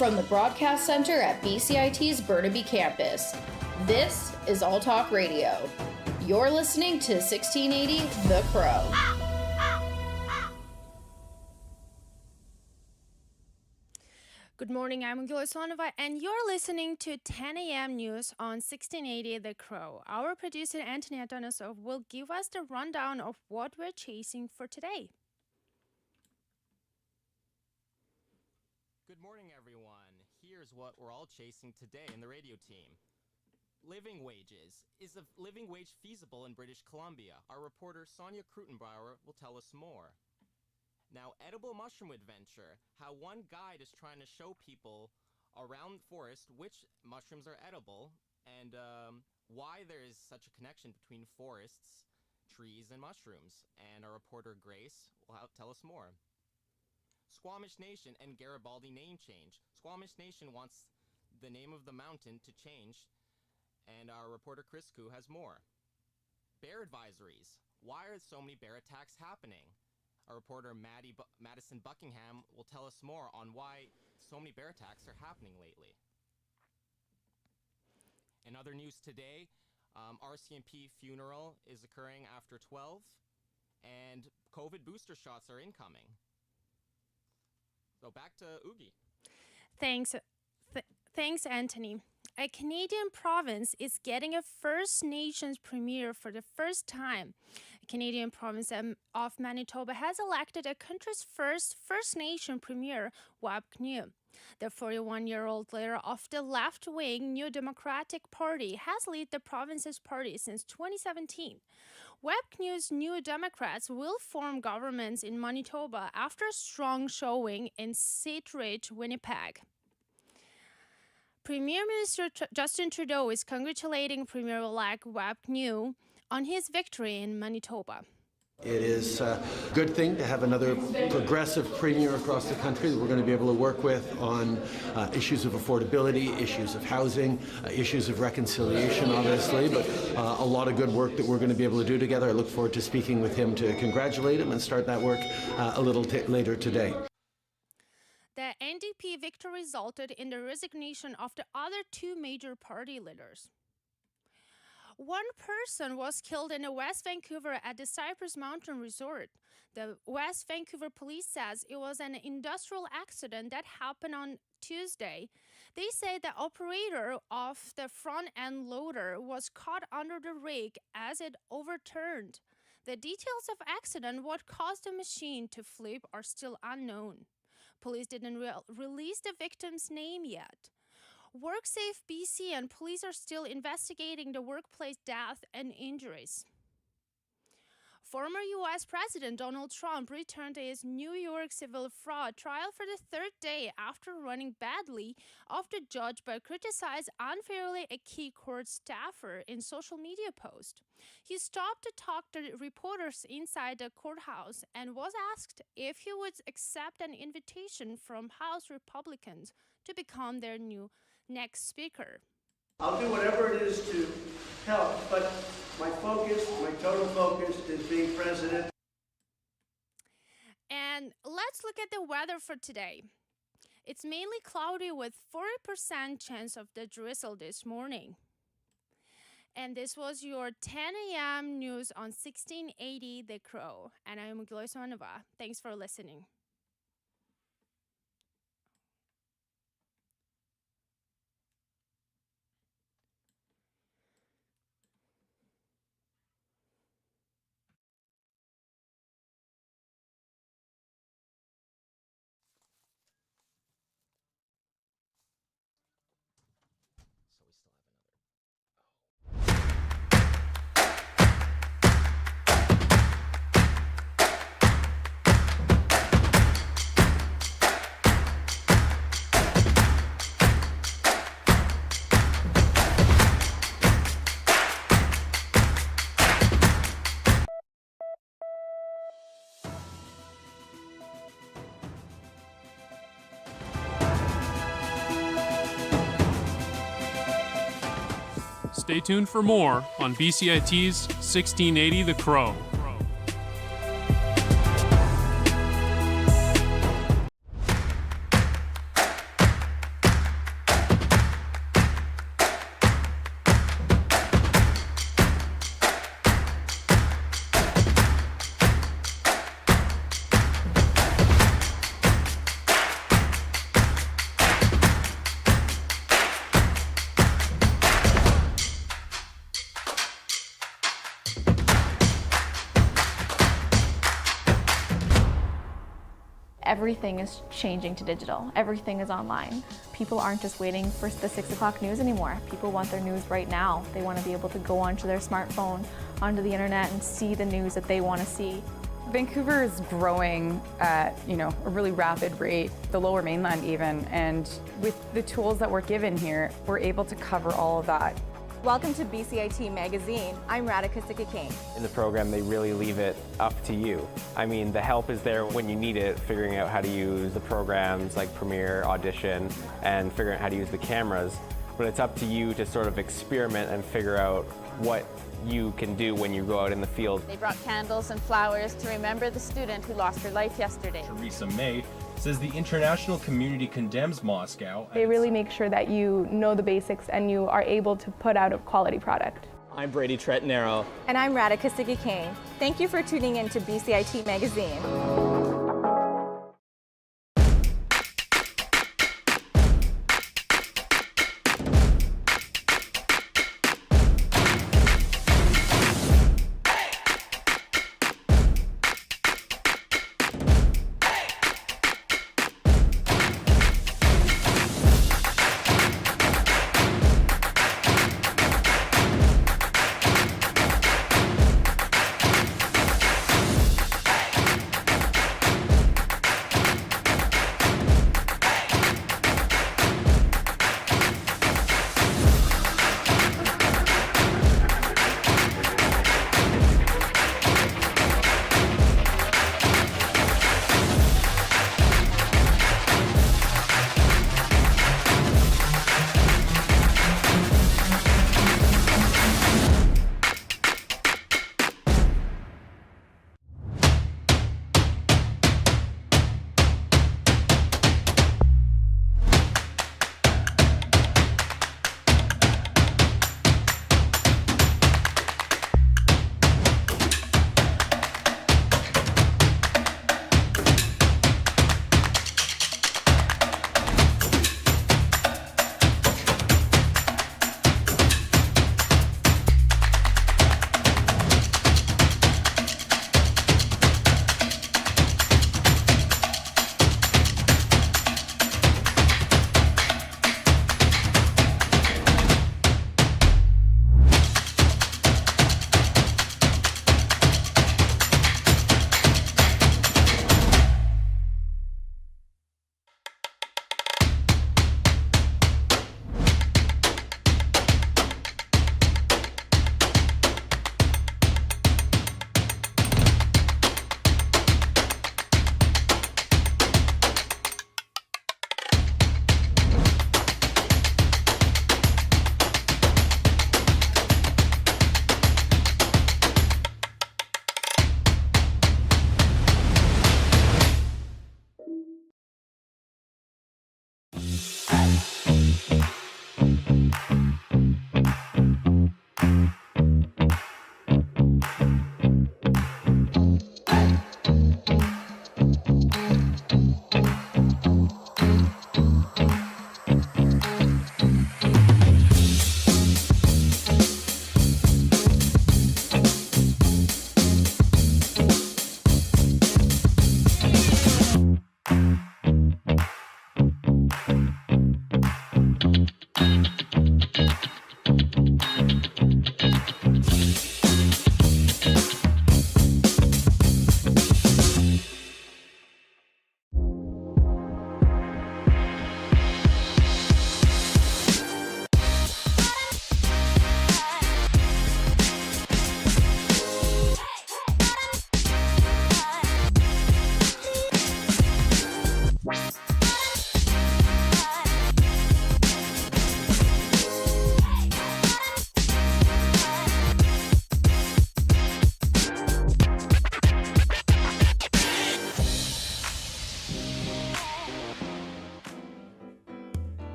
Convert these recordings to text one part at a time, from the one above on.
from the Broadcast Center at BCIT's Burnaby Campus. This is All Talk Radio. You're listening to 1680 The Crow. Good morning, I'm Gilasonova, and you're listening to 10 a.m. news on 1680 The Crow. Our producer, Anthony Adonisov, will give us the rundown of what we're chasing for today. Good morning, everyone. Here's what we're all chasing today in the radio team. Living wages. Is a living wage feasible in British Columbia? Our reporter Sonia Krutenbauer will tell us more. Now, edible mushroom adventure. How one guide is trying to show people around the forest which mushrooms are edible and why there is such a connection between forests, trees, and mushrooms. And our reporter Grace will tell us more. Squamish Nation and Garibaldi name change. Squamish Nation wants the name of the mountain to change, and our reporter Chris Koo has more. Bear advisories. Why are so many bear attacks happening? Our reporter Madison Buckingham will tell us more on why so many bear attacks are happening lately. In other news today, RCMP funeral is occurring after 12, and COVID booster shots are incoming. So back to Oogie. Thanks, Anthony. A Canadian province is getting a First Nations premier for the first time. The Canadian province of Manitoba has elected a country's first First Nation premier, Wab Kinew. The 41-year-old leader of the left-wing New Democratic Party has led the province's party since 2017. Wab Kinew's New Democrats will form governments in Manitoba after a strong showing in seat-rich Winnipeg. Premier Minister Justin Trudeau is congratulating Premier-elect Wab Kinew on his victory in Manitoba. It is a good thing to have another progressive premier across the country that we're going to be able to work with on issues of affordability, issues of housing, issues of reconciliation, obviously, but a lot of good work that we're going to be able to do together. I look forward to speaking with him to congratulate him and start that work a little later today. The NDP victory resulted in the resignation of the other two major party leaders. One person was killed in West Vancouver at the Cypress Mountain Resort. The West Vancouver police says it was an industrial accident that happened on Tuesday. They say the operator of the front-end loader was caught under the rig as it overturned. The details of accident, what caused the machine to flip, are still unknown. Police didn't release the victim's name yet. WorkSafe BC and police are still investigating the workplace death and injuries. Former U.S. President Donald Trump returned to his New York civil fraud trial for the third day after running badly after the judge criticized unfairly a key court staffer in social media post. He stopped to talk to reporters inside the courthouse and was asked if he would accept an invitation from House Republicans to become their next speaker. I'll do whatever it is to help, but my total focus is being president. And let's look at the weather for today. It's mainly cloudy with 40% chance of the drizzle this morning. And this was your 10 a.m. news on 1680 The Crow. And I'm Gilasonova. Thanks for listening. Stay tuned for more on BCIT's 1680 The Crow. everything is changing to digital. Everything is online. People aren't just waiting for the 6 o'clock news anymore. People want their news right now. They want to be able to go onto their smartphone, onto the internet, and see the news that they want to see. Vancouver is growing at, a really rapid rate, the Lower Mainland even, and with the tools that we're given here, we're able to cover all of that. Welcome to BCIT Magazine. I'm Radhika Sikka-King. In the program, they really leave it up to you. I mean, the help is there when you need it, figuring out how to use the programs like Premiere, Audition, and figuring out how to use the cameras. But it's up to you to sort of experiment and figure out what you can do when you go out in the field. They brought candles and flowers to remember the student who lost her life yesterday. Theresa May says the international community condemns Moscow. They really make sure that you know the basics and you are able to put out a quality product. I'm Brady Tretnero. And I'm Radhika Sikka-King. Thank you for tuning in to BCIT Magazine.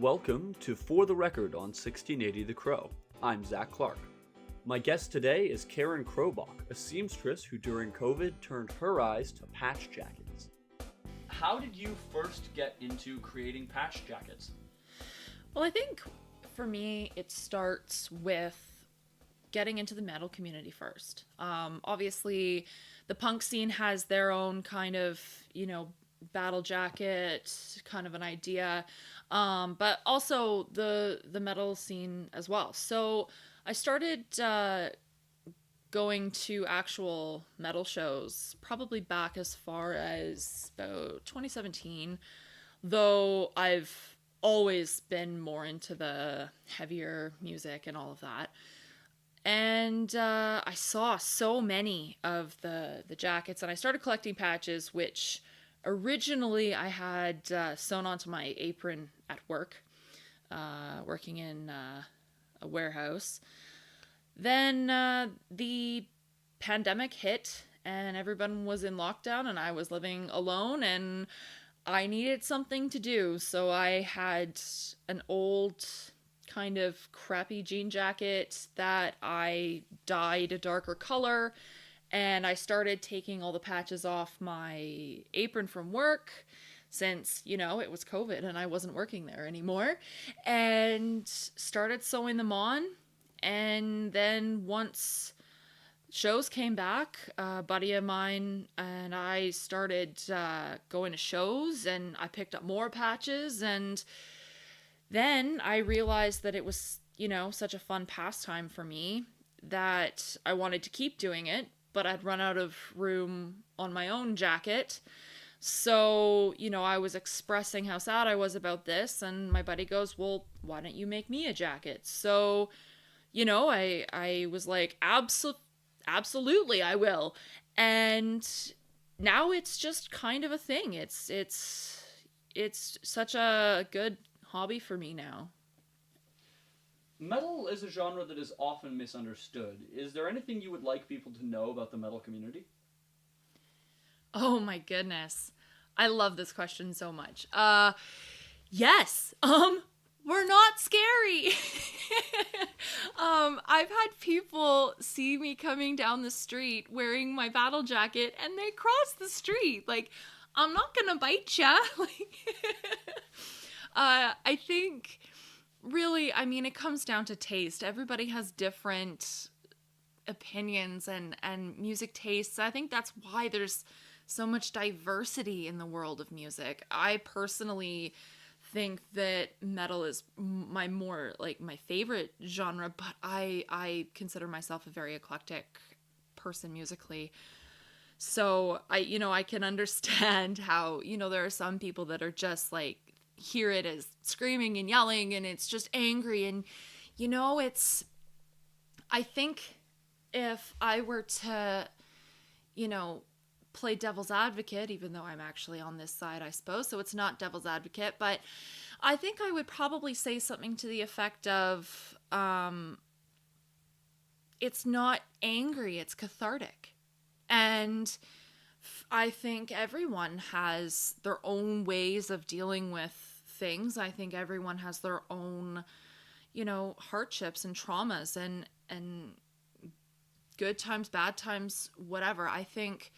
Welcome to For the Record on 1680 The Crow. I'm Zach Clark. My guest today is Karen Krobach, a seamstress who during COVID turned her eyes to patch jackets. how did you first get into creating patch jackets? Well, I think for me, it starts with getting into the metal community first. Obviously, the punk scene has their own kind of, battle jacket kind of an idea, but also the metal scene as well. So I started going to actual metal shows probably back as far as about 2017, though I've always been more into the heavier music and all of that. And I saw so many of the jackets, and I started collecting patches, which originally I had sewn onto my apron at work, working in a warehouse. Then the pandemic hit, and everyone was in lockdown, and I was living alone, and I needed something to do. So I had an old kind of crappy jean jacket that I dyed a darker color, and I started taking all the patches off my apron from work since, it was COVID and I wasn't working there anymore, and started sewing them on. And then once shows came back, a buddy of mine and I started going to shows, and I picked up more patches, and then I realized that it was, such a fun pastime for me that I wanted to keep doing it, but I'd run out of room on my own jacket. So, I was expressing how sad I was about this, and my buddy goes, well, why don't you make me a jacket? So, I was like, absolutely, I will. And now it's just kind of a thing. It's such a good hobby for me now. Metal is a genre that is often misunderstood. Is there anything you would like people to know about the metal community? Oh my goodness. I love this question so much. Yes. We're not scary. I've had people see me coming down the street wearing my battle jacket, and they cross the street. Like, I'm not gonna bite ya. I think really, it comes down to taste. Everybody has different opinions and music tastes. I think that's why there's so much diversity in the world of music. I personally think that metal is my favorite genre, but I consider myself a very eclectic person musically. So I can understand how, there are some people that are just like, hear it as screaming and yelling, and it's just angry, and I think if I were to play devil's advocate, even though I'm actually on this side, I suppose, so it's not devil's advocate, but I think I would probably say something to the effect of it's not angry, it's cathartic. And I think everyone has their own ways of dealing with things. I think everyone has their own, hardships and traumas and good times, bad times, whatever. I think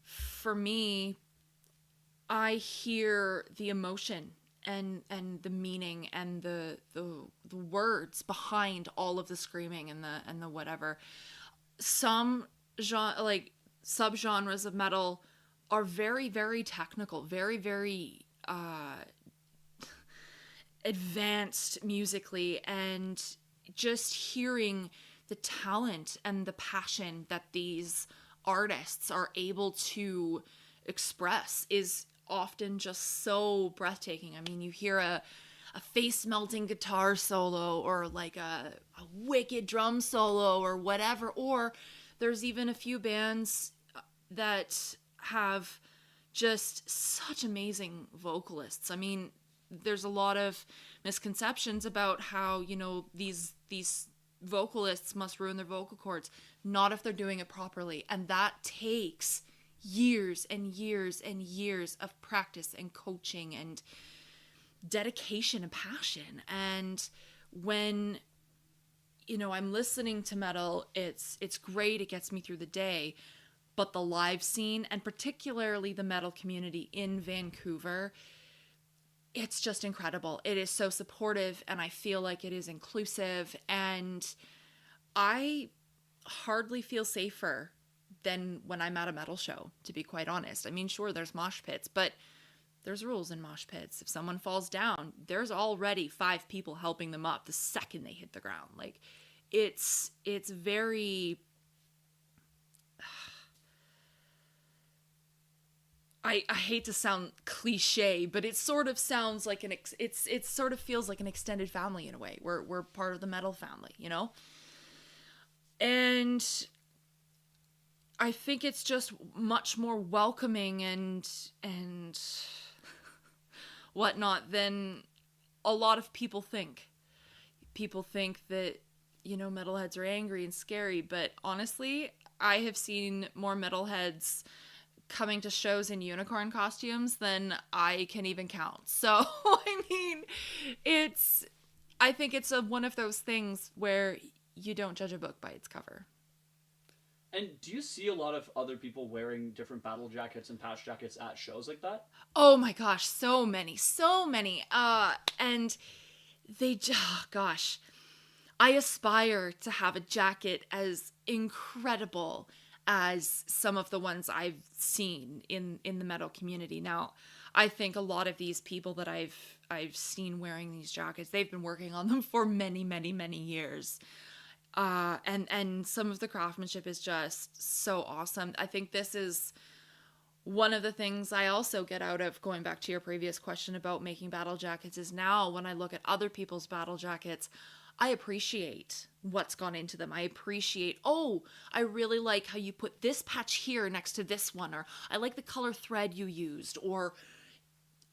for me, I hear the emotion and the meaning and the words behind all of the screaming and the whatever. Some subgenres of metal are very, very technical, very, very advanced musically, and just hearing the talent and the passion that these artists are able to express is often just so breathtaking. You hear a face-melting guitar solo, or like a wicked drum solo, or whatever, or there's even a few bands that have just such amazing vocalists. There's a lot of misconceptions about how, these vocalists must ruin their vocal cords. Not if they're doing it properly. And that takes years and years and years of practice and coaching and dedication and passion. And when, I'm listening to metal, it's great. It gets me through the day. but the live scene, and particularly the metal community in Vancouver, it's just incredible. It is so supportive, and I feel like it is inclusive, and I hardly feel safer than when I'm at a metal show, to be quite honest. I mean, sure, there's mosh pits, but there's rules in mosh pits. If someone falls down, there's already 5 people helping them up the second they hit the ground. Like, it's very... I hate to sound cliche, but it sort of sounds like it sort of feels like an extended family in a way. We're part of the metal family, you know? And I think it's just much more welcoming and whatnot than a lot of people think. People think that, you know, metalheads are angry and scary, but honestly, I have seen more metalheads coming to shows in unicorn costumes than I can even count. So, I mean, I think it's one of those things where you don't judge a book by its cover. And do you see a lot of other people wearing different battle jackets and patch jackets at shows like that? Oh my gosh, so many. And they, gosh, I aspire to have a jacket as incredible as some of the ones I've seen in the metal community. Now, I think a lot of these people that I've seen wearing these jackets, they've been working on them for many, many, many years. And some of the craftsmanship is just so awesome. I think this is one of the things I also get out of going back to your previous question about making battle jackets is now when I look at other people's battle jackets, I appreciate what's gone into them. I appreciate, oh, I really like how you put this patch here next to this one, or I like the color thread you used, or,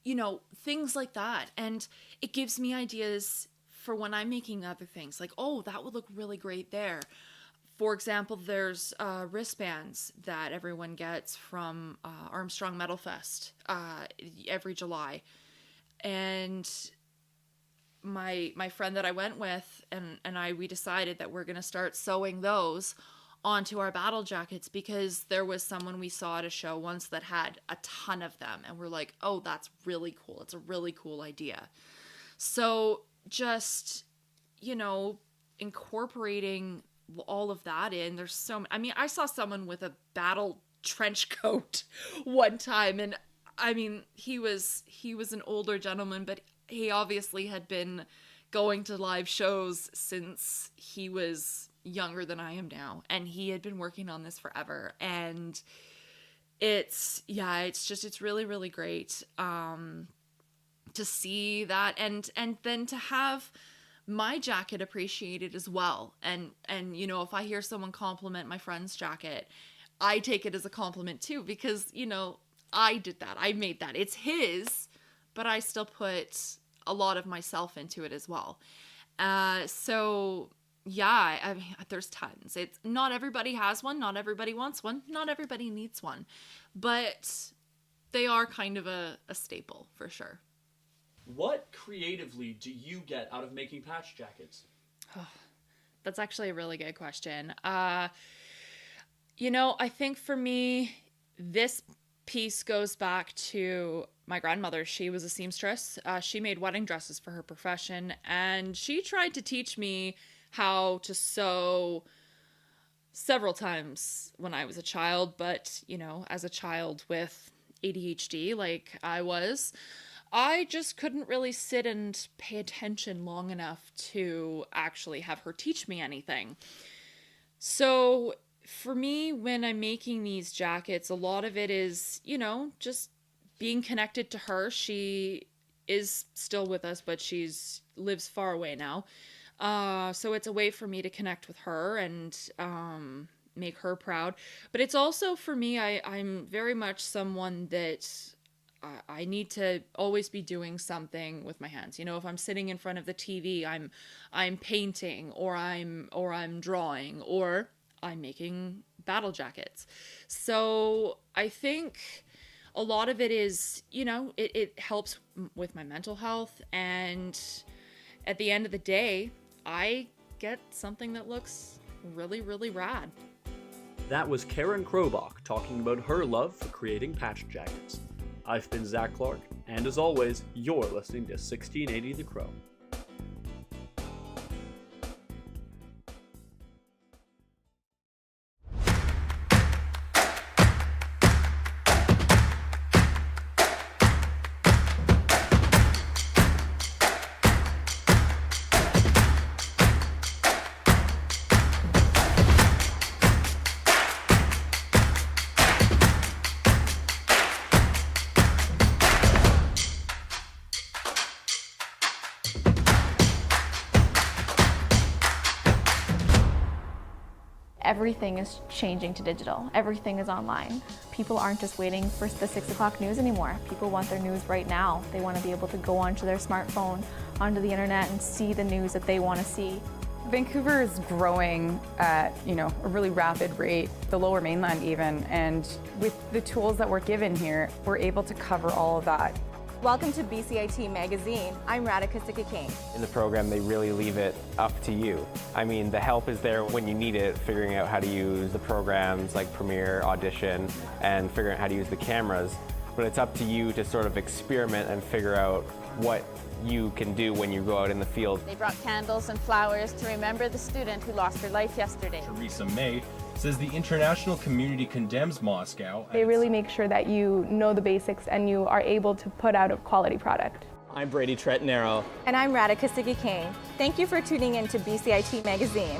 you know, things like that. And it gives me ideas for when I'm making other things, like, oh, that would look really great there. For example, there's wristbands that everyone gets from Armstrong Metal Fest every July. And my friend that I went with and we decided that we're going to start sewing those onto our battle jackets because there was someone we saw at a show once that had a ton of them. And we're like, oh, that's really cool. It's a really cool idea. So just, you know, incorporating all of that in. There's so, I mean, I saw someone with a battle trench coat one time, and I mean, he was an older gentleman, but he obviously had been going to live shows since he was younger than I am now, and he had been working on this forever. And it's really, really great to see that, and then to have my jacket appreciated as well. And you know, if I hear someone compliment my friend's jacket, I take it as a compliment too, because, you know, I did that. I made that. It's his, but I still put a lot of myself into it as well. So yeah, I mean, there's tons. It's not everybody has one. Not everybody wants one. Not everybody needs one, but they are kind of a staple for sure. What creatively do you get out of making patch jackets? Oh, that's actually a really good question. You know, I think for me, this piece goes back to my grandmother. She was a seamstress. She made wedding dresses for her profession, and she tried to teach me how to sew several times when I was a child. But, you know, as a child with ADHD, like I just couldn't really sit and pay attention long enough to actually have her teach me anything. So for me, when I'm making these jackets, a lot of it is, you know, just being connected to her. She is still with us, but lives far away now. So it's a way for me to connect with her and make her proud. But it's also for me, I'm very much someone that I need to always be doing something with my hands. You know, if I'm sitting in front of the TV, I'm painting, or I'm drawing, or I'm making battle jackets. So I think a lot of it is, you know, it helps with my mental health, and at the end of the day, I get something that looks really, really rad. That was Karen Krobach talking about her love for creating patch jackets. I've been Zach Clark, and as always, you're listening to 1680 The Crow. Everything is changing to digital. Everything is online. People aren't just waiting for the 6 o'clock news anymore. People want their news right now. They want to be able to go onto their smartphone, onto the internet, and see the news that they want to see. Vancouver is growing at, a really rapid rate, the Lower Mainland even, and with the tools that we're given here, we're able to cover all of that. Welcome to BCIT Magazine. I'm Radhika Sikki-King. In the program, they really leave it up to you. I mean, the help is there when you need it, figuring out how to use the programs like Premiere, Audition, and figuring out how to use the cameras. But it's up to you to sort of experiment and figure out what you can do when you go out in the field. They brought candles and flowers to remember the student who lost her life yesterday. Theresa May says the international community condemns Moscow. They really make sure that you know the basics and you are able to put out a quality product. I'm Brady Trettenero. And I'm Radhika Sikki-King. Thank you for tuning in to BCIT Magazine.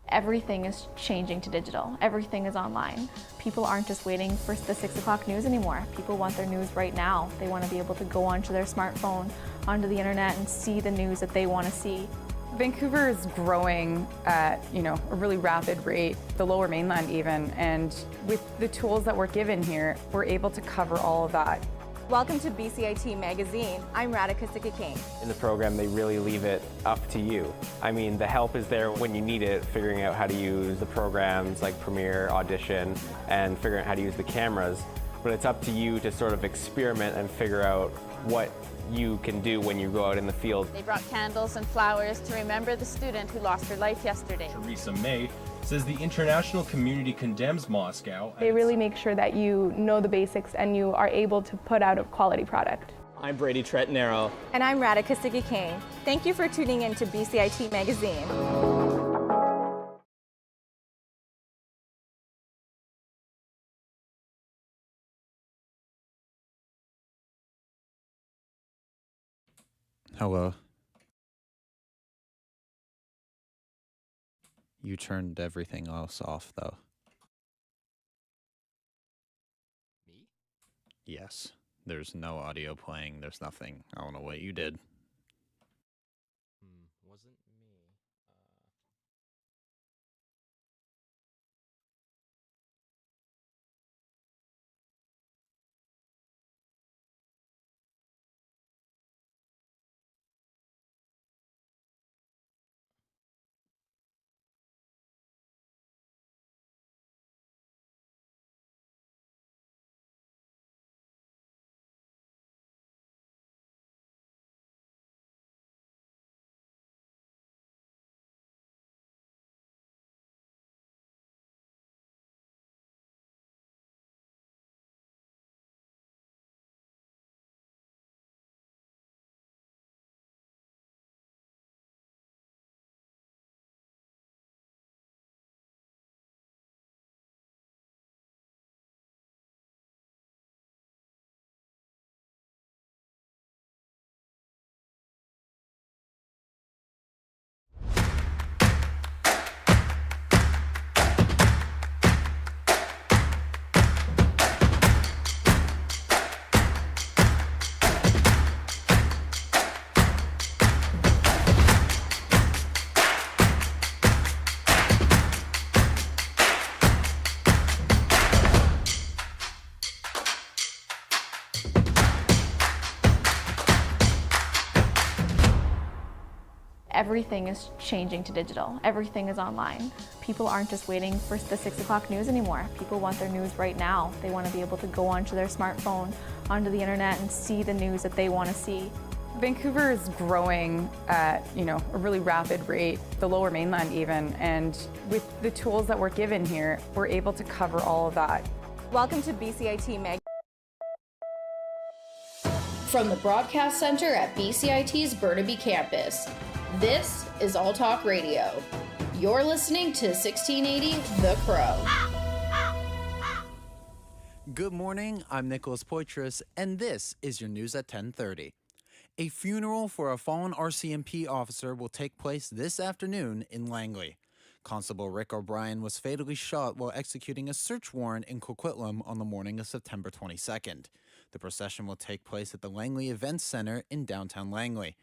Everything is changing to digital. Everything is online. People aren't just waiting for the 6 o'clock news anymore. People want their news right now. They want to be able to go onto their smartphone, onto the internet, and see the news that they want to see. Vancouver is growing at, a really rapid rate, the Lower Mainland even, and with the tools that we're given here, we're able to cover all of that. Welcome to BCIT Magazine. I'm Radhika King. In the program, they really leave it up to you. I mean, the help is there when you need it, figuring out how to use the programs like Premiere, Audition, and figuring out how to use the cameras. But it's up to you to sort of experiment and figure out what you can do when you go out in the field. They brought candles and flowers to remember the student who lost her life yesterday. Theresa May says the international community condemns Moscow. They really make sure that you know the basics and you are able to put out a quality product. I'm Brady Tretnero. And I'm Radhika King. Thank you for tuning in to BCIT Magazine. Hello. You turned everything else off, though. Me? Yes. There's no audio playing. There's nothing. I don't know what you did. Wasn't me. Everything is changing to digital. Everything is online. People aren't just waiting for the 6 o'clock news anymore. People want their news right now. They want to be able to go onto their smartphone, onto the internet, and see the news that they want to see. Vancouver is growing at, a really rapid rate, the Lower Mainland even, and with the tools that we're given here, we're able to cover all of that. Welcome to BCIT Magazine. From the Broadcast Center at BCIT's Burnaby Campus, this is All Talk Radio. You're listening to 1680 The Crow. Good morning, I'm Nicholas Poitras, and this is your news at 10:30. A funeral for a fallen RCMP officer will take place this afternoon in Langley. Constable Rick O'Brien was fatally shot while executing a search warrant in Coquitlam on the morning of September 22nd. The procession will take place at the Langley Events Center in downtown Langley.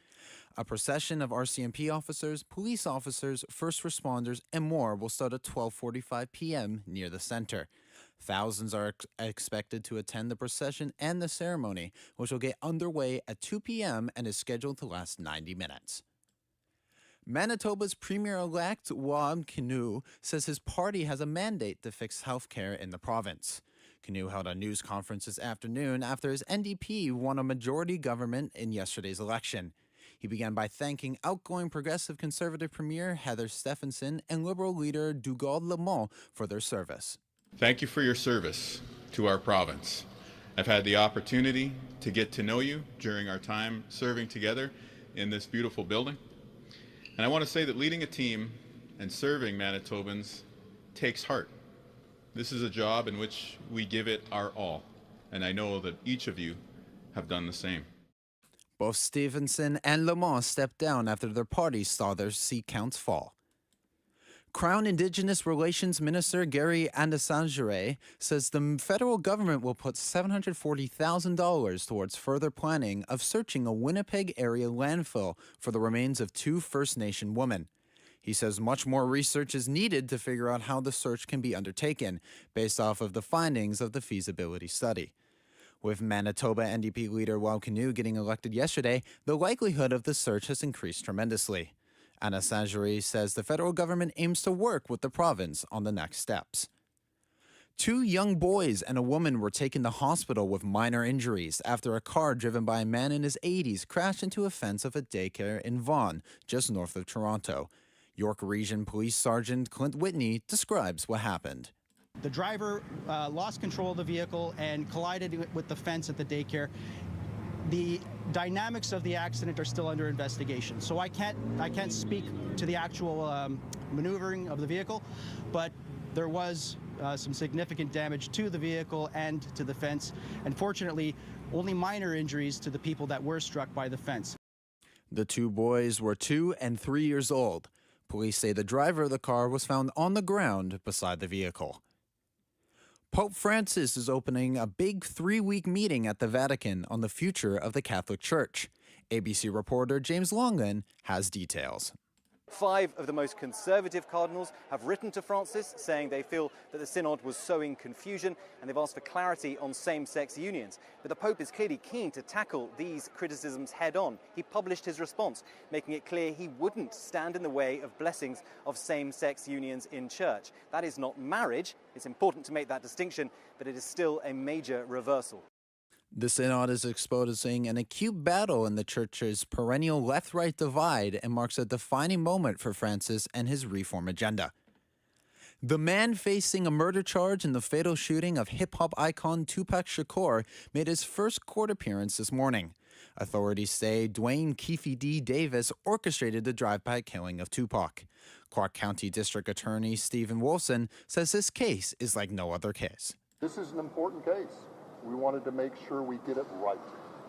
A procession of RCMP officers, police officers, first responders, and more will start at 12:45 p.m. near the center. Thousands are expected to attend the procession and the ceremony, which will get underway at 2 p.m. and is scheduled to last 90 minutes. Manitoba's Premier-elect Wab Kinew says his party has a mandate to fix health care in the province. Kinew held a news conference this afternoon after his NDP won a majority government in yesterday's election. He began by thanking outgoing Progressive Conservative Premier Heather Stephenson and Liberal leader Dougald Lamont for their service. Thank you for your service to our province. I've had the opportunity to get to know you during our time serving together in this beautiful building. And I want to say that leading a team and serving Manitobans takes heart. This is a job in which we give it our all, and I know that each of you have done the same. Both Stevenson and Lamont stepped down after their parties saw their seat counts fall. Crown Indigenous Relations Minister Gary Andesangere says the federal government will put $740,000 towards further planning of searching a Winnipeg area landfill for the remains of 2 First Nation women. He says much more research is needed to figure out how the search can be undertaken, based off of the findings of the feasibility study. With Manitoba NDP leader Wau Kanu getting elected yesterday, the likelihood of the search has increased tremendously. Anna Sanjari says the federal government aims to work with the province on the next steps. 2 young boys and a woman were taken to hospital with minor injuries after a car driven by a man in his 80s crashed into a fence of a daycare in Vaughan, just north of Toronto. York Region Police Sergeant Clint Whitney describes what happened. The driver lost control of the vehicle and collided with the fence at the daycare. The dynamics of the accident are still under investigation, so I can't speak to the actual maneuvering of the vehicle, but there was some significant damage to the vehicle and to the fence, and fortunately, only minor injuries to the people that were struck by the fence. The 2 boys were 2 and 3 years old. Police say the driver of the car was found on the ground beside the vehicle. Pope Francis is opening a big 3-week meeting at the Vatican on the future of the Catholic Church. ABC reporter James Longman has details. 5 of the most conservative cardinals have written to Francis saying they feel that the synod was sowing confusion, and they've asked for clarity on same-sex unions. But the Pope is clearly keen to tackle these criticisms head-on. He published his response, making it clear he wouldn't stand in the way of blessings of same-sex unions in church. That is not marriage. It's important to make that distinction, but it is still a major reversal. The synod is exposing an acute battle in the church's perennial left-right divide and marks a defining moment for Francis and his reform agenda. The man facing a murder charge in the fatal shooting of hip-hop icon Tupac Shakur made his first court appearance this morning. Authorities say Dwayne Keefe D. Davis orchestrated the drive-by killing of Tupac. Clark County District Attorney Stephen Wilson says this case is like no other case. This is an important case. We wanted to make sure we get it right.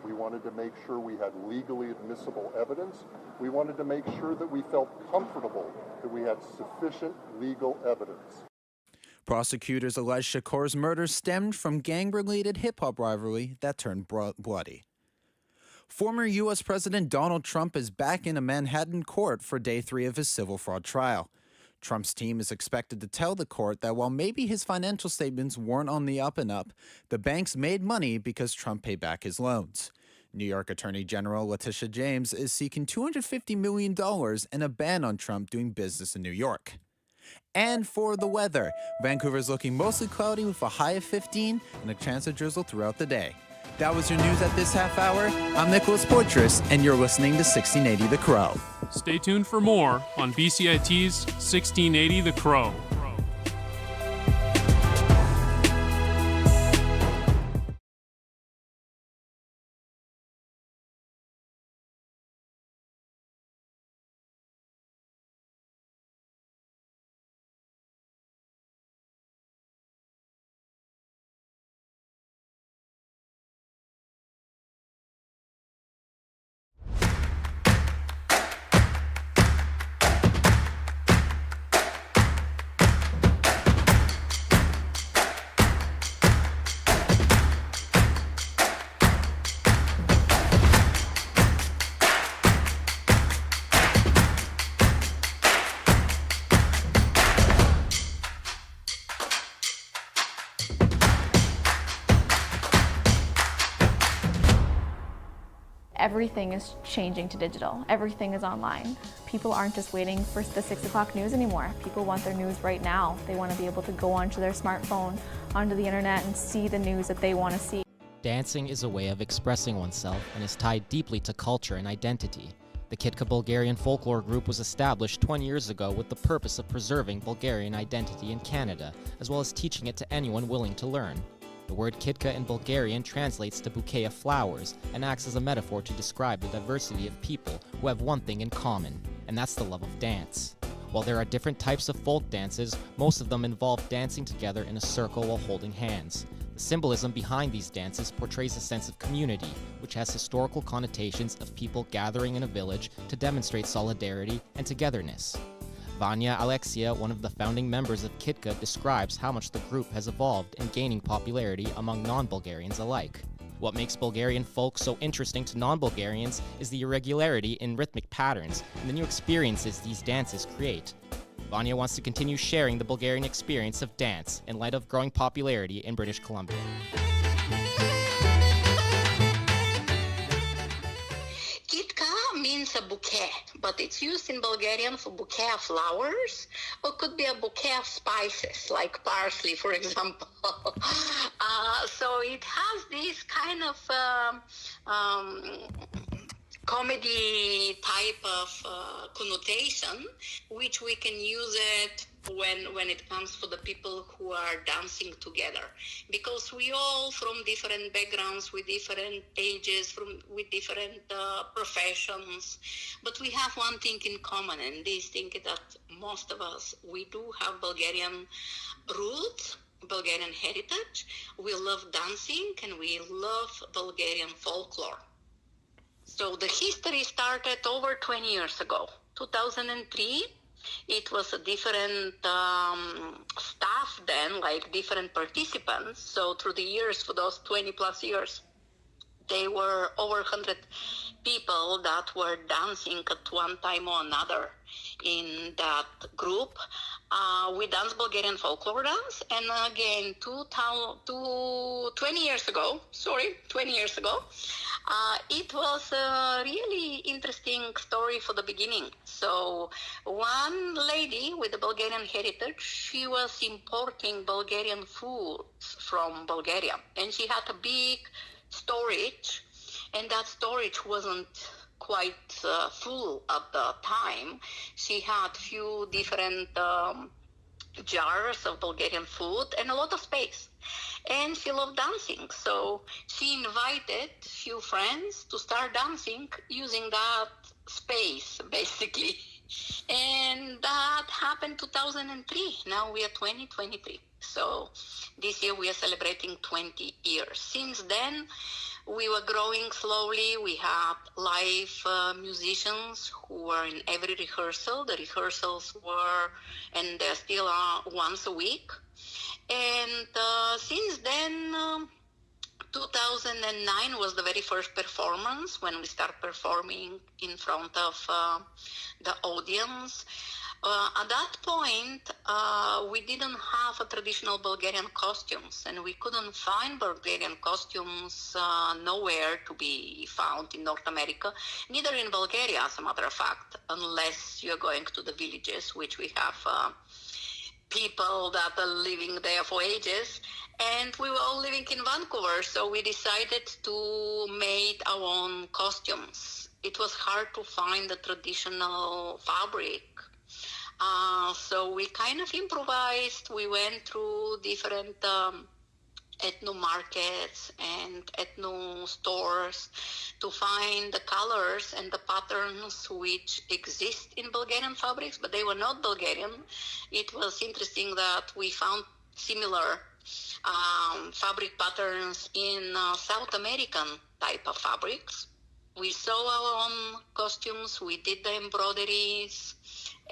We wanted to make sure we had legally admissible evidence. We wanted to make sure that we felt comfortable that we had sufficient legal evidence. Prosecutors allege Shakur's murder stemmed from gang-related hip-hop rivalry that turned bloody. Former U.S. President Donald Trump is back in a Manhattan court for day 3 of his civil fraud trial. Trump's team is expected to tell the court that while maybe his financial statements weren't on the up and up, the banks made money because Trump paid back his loans. New York Attorney General Letitia James is seeking $250 million and a ban on Trump doing business in New York. And for the weather, Vancouver's looking mostly cloudy with a high of 15 and a chance of drizzle throughout the day. That was your news at this half hour. I'm Nicholas Poitras, and you're listening to 1680 The Crow. Stay tuned for more on BCIT's 1680 The Crow. Everything is changing to digital. Everything is online. People aren't just waiting for the 6 o'clock news anymore. People want their news right now. They want to be able to go onto their smartphone, onto the internet, and see the news that they want to see. Dancing is a way of expressing oneself and is tied deeply to culture and identity. The Kitka Bulgarian Folklore Group was established 20 years ago with the purpose of preserving Bulgarian identity in Canada, as well as teaching it to anyone willing to learn. The word Kitka in Bulgarian translates to bouquet of flowers and acts as a metaphor to describe the diversity of people who have one thing in common, and that's the love of dance. While there are different types of folk dances, most of them involve dancing together in a circle while holding hands. The symbolism behind these dances portrays a sense of community, which has historical connotations of people gathering in a village to demonstrate solidarity and togetherness. Vanya Alexia, one of the founding members of Kitka, describes how much the group has evolved in gaining popularity among non-Bulgarians alike. What makes Bulgarian folk so interesting to non-Bulgarians is the irregularity in rhythmic patterns and the new experiences these dances create. Vanya wants to continue sharing the Bulgarian experience of dance in light of growing popularity in British Columbia. Kitka means a bouquet, but it's used in Bulgarian for bouquet of flowers, or could be a bouquet of spices, like parsley, for example. So it has this kind of comedy type of connotation, which we can use it when it comes for the people who are dancing together, because we all from different backgrounds, with different ages, with different professions, but we have one thing in common, and this thing is that most of us, we do have Bulgarian roots, Bulgarian heritage. We love dancing and we love Bulgarian folklore. So the history started over 20 years ago, 2003. It was a different staff then, like different participants. So through the years, for those 20 plus years, they were over 100 people that were dancing at one time or another in that group. We danced Bulgarian folklore dance, and again, 20 years ago, it was a really interesting story for the beginning. So one lady with the Bulgarian heritage, she was importing Bulgarian foods from Bulgaria, and she had a big storage, and that storage wasn't quite full at the time. She had few different jars of Bulgarian food and a lot of space. And she loved dancing, so she invited few friends to start dancing using that space, basically. And that happened 2003. Now we are 2023. So this year we are celebrating 20 years. Since then, we were growing slowly. We had live musicians who were in every rehearsal. The rehearsals were, and they still are, once a week. And since then, 2009 was the very first performance when we started performing in front of the audience. At that point, we didn't have a traditional Bulgarian costumes, and we couldn't find Bulgarian costumes nowhere to be found in North America, neither in Bulgaria, as a matter of fact, unless you're going to the villages, which we have people that are living there for ages, and we were all living in Vancouver, so we decided to make our own costumes. It was hard to find the traditional fabric. So we kind of improvised. We went through different ethno markets and ethno stores to find the colors and the patterns which exist in Bulgarian fabrics, but they were not Bulgarian. It was interesting that we found similar fabric patterns in South American type of fabrics. We sew our own costumes, we did the embroideries,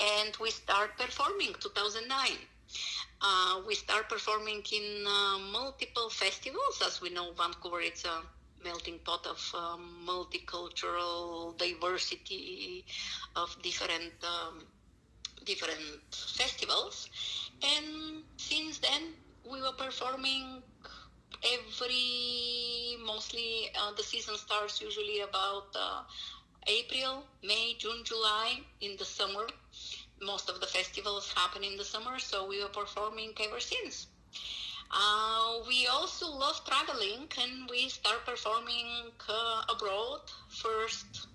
and we started performing 2009. We start performing in multiple festivals. As we know, Vancouver is a melting pot of multicultural diversity of different festivals. And since then, we were performing mostly the season starts usually about April, May, June, July in the summer. Most of the festivals happen in the summer, so we were performing ever since. We also love traveling, and we start performing abroad. First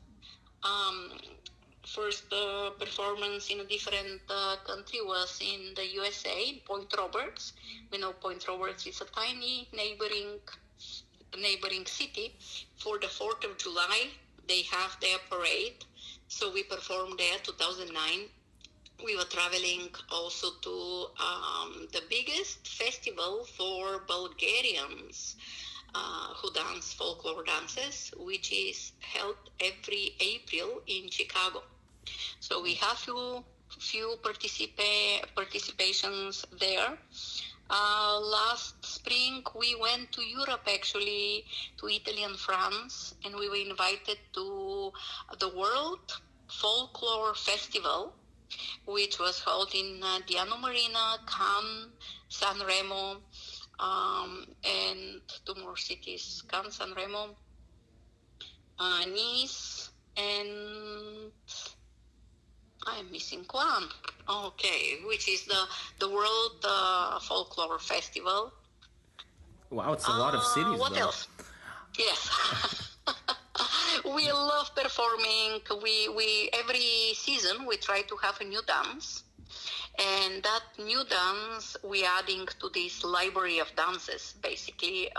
performance in a different country was in the USA, in Point Roberts. We know Point Roberts is a tiny neighboring city. For the 4th of July, they have their parade, so we performed there 2009. We were traveling also to the biggest festival for Bulgarians who dance folklore dances, which is held every April in Chicago. So we have few few participations there. Last spring, we went to Europe, actually, to Italy and France, and we were invited to the World Folklore Festival, which was held in Diano Marina, Cannes, San Remo, and two more cities, Cannes, San Remo, Nice, and I'm missing one. Okay, which is the World Folklore Festival. Wow, it's a lot of cities. What else? Yes. We love performing. We every season we try to have a new dance, and that new dance we adding to this library of dances, basically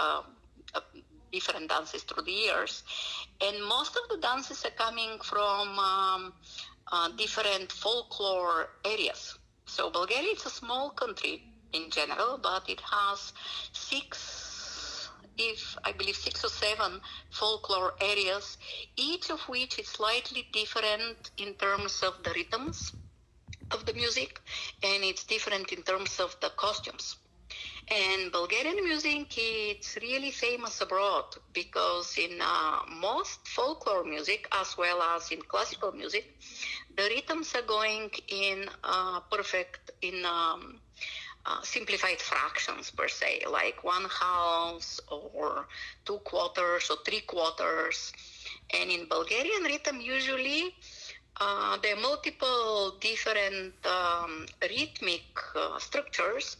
different dances through the years, and most of the dances are coming from different folklore areas. So Bulgaria is a small country in general, but it has I believe six or seven folklore areas, each of which is slightly different in terms of the rhythms of the music, and it's different in terms of the costumes. And Bulgarian music, it's really famous abroad because in most folklore music, as well as in classical music, the rhythms are going in simplified fractions per se, like 1/2 or 2/4 or 3/4. And in Bulgarian rhythm, usually there are multiple different rhythmic structures,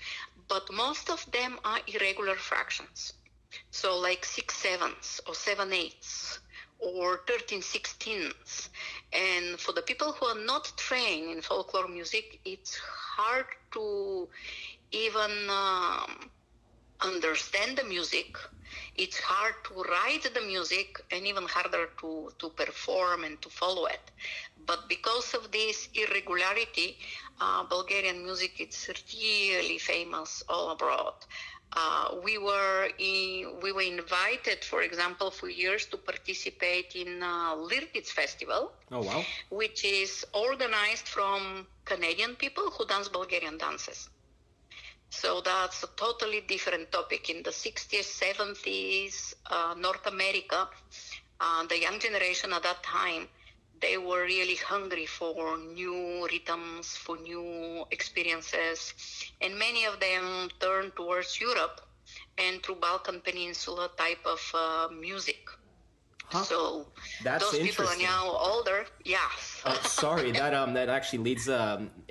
but most of them are irregular fractions. So like 6/7 or 7/8 or 13/16. And for the people who are not trained in folklore music, it's hard to even understand the music. It's hard to write the music, and even harder to perform and to follow it. But because of this irregularity, Bulgarian music, it's really famous all abroad. We were invited, for example, for years to participate in Lirdits Festival. Oh, wow. Which is organized from Canadian people who dance Bulgarian dances. So that's a totally different topic. In the 60s, 70s, North America, the young generation at that time, they were really hungry for new rhythms, for new experiences, and many of them turned towards Europe and through Balkan Peninsula type of music. Huh. So that's those people are now older. Yeah. Sorry, that actually leads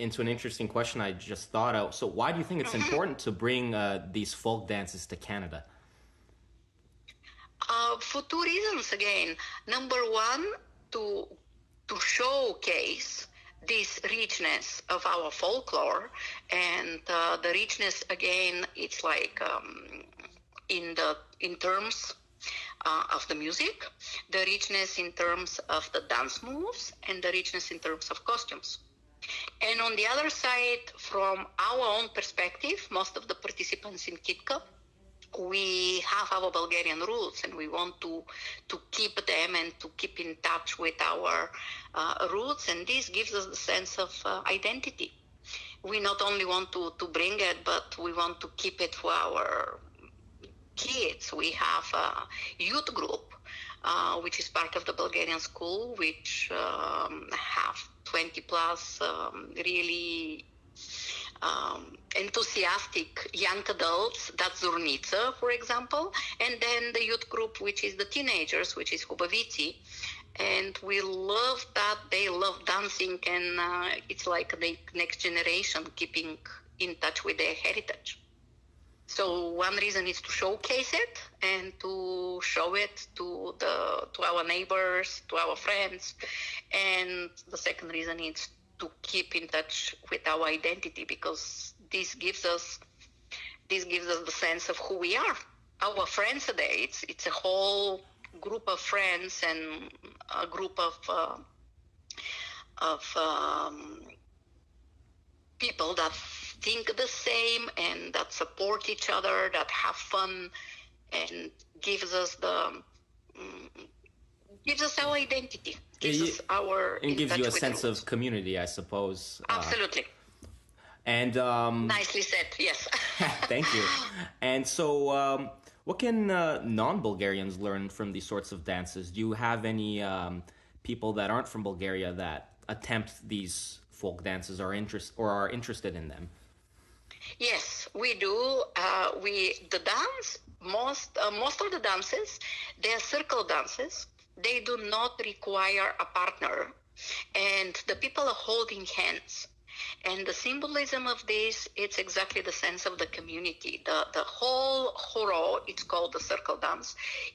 into an interesting question I just thought of. So why do you think it's important to bring these folk dances to Canada? For two reasons again. Number one, to showcase this richness of our folklore, and the richness again, it's like in terms of the music, the richness in terms of the dance moves, and the richness in terms of costumes. And on the other side, from our own perspective, most of the participants in KITCA, we have our Bulgarian roots, and we want to keep them and to keep in touch with our roots, and this gives us the sense of identity. We not only want to bring it, but we want to keep it for our kids. We have a youth group, which is part of the Bulgarian school, which have 20 plus really enthusiastic young adults. That's Zurnica, for example. And then the youth group, which is the teenagers, which is Hubavici. And we love that. They love dancing, and it's like the next generation keeping in touch with their heritage. So one reason is to showcase it and to show it to our neighbors, to our friends. And the second reason is to keep in touch with our identity, because this gives us the sense of who we are. Our friends today, it's a whole group of friends and a group of people that think the same and that support each other, that have fun, and gives us gives us our identity, gives us our It gives you a sense roots. of community, I suppose. Absolutely. And Nicely said, yes. thank you. And so, what can non-Bulgarians learn from these sorts of dances? Do you have any people that aren't from Bulgaria that attempt these folk dances or are interested in them? Yes, we do. The dance, most of the dances, they are circle dances. They do not require a partner, and the people are holding hands. And the symbolism of this, it's exactly the sense of the community. The whole horo, it's called the circle dance.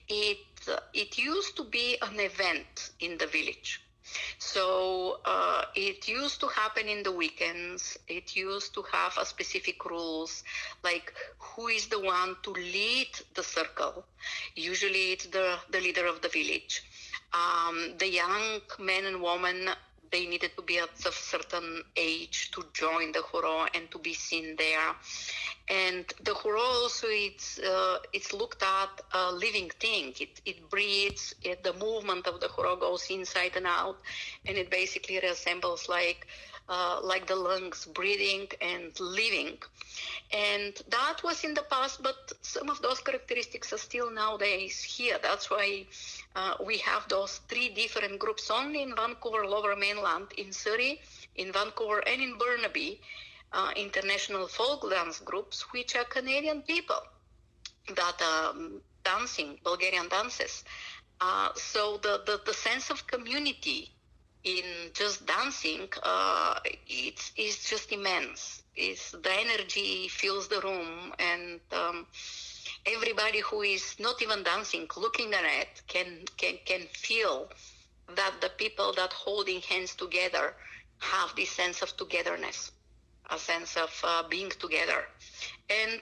It used to be an event in the village. So it used to happen in the weekends. It used to have a specific rules, like who is the one to lead the circle. Usually it's the leader of the village. The young men and women, they needed to be at a certain age to join the horo and to be seen there. And the horo also, it's looked at a living thing. It breathes. The movement of the horo goes inside and out, and it basically resembles like the lungs breathing and living. And that was in the past, but some of those characteristics are still nowadays here. That's why we have those three different groups only in Vancouver, Lower Mainland, in Surrey, in Vancouver, and in Burnaby, international folk dance groups, which are Canadian people that are dancing Bulgarian dances. So the sense of community in just dancing, it's just immense. The energy fills the room, and everybody who is not even dancing, looking at it, can feel that the people that holding hands together have this sense of togetherness, a sense of being together. And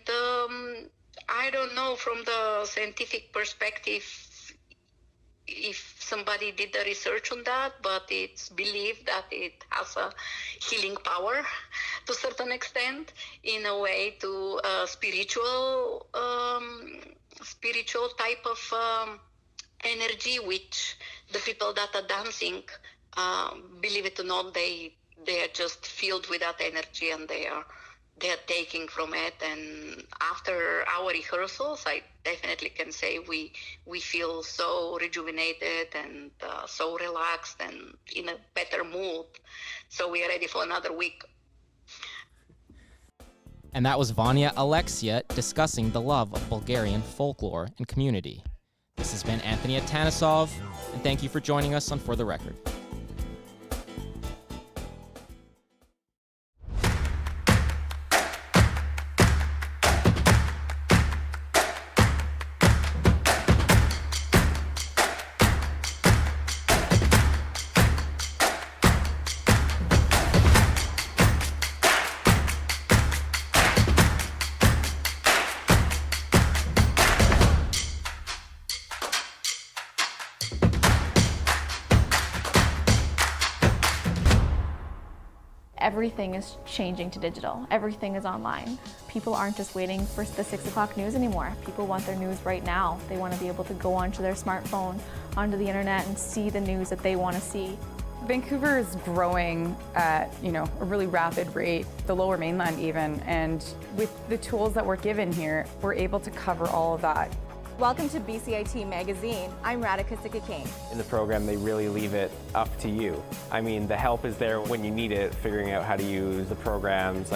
I don't know from the scientific perspective if somebody did the research on that, but it's believed that it has a healing power to a certain extent, in a way, to a spiritual type of energy, which the people that are dancing, believe it or not, they are just filled with that energy, and they are taking from it. And after our rehearsals, I definitely can say we feel so rejuvenated and so relaxed and in a better mood. So we are ready for another week. And that was Vanya Alexia discussing the love of Bulgarian folklore and community. This has been Anthony Atanisov, and thank you for joining us on For the Record. Everything is changing to digital. Everything is online. People aren't just waiting for the 6 o'clock news anymore. People want their news right now. They want to be able to go onto their smartphone, onto the internet, and see the news that they want to see. Vancouver is growing at a really rapid rate, the Lower Mainland even, and with the tools that we're given here, we're able to cover all of that. Welcome to BCIT Magazine. I'm Radhika Sikakane. In the program, they really leave it up to you. I mean, the help is there when you need it, figuring out how to use the programs like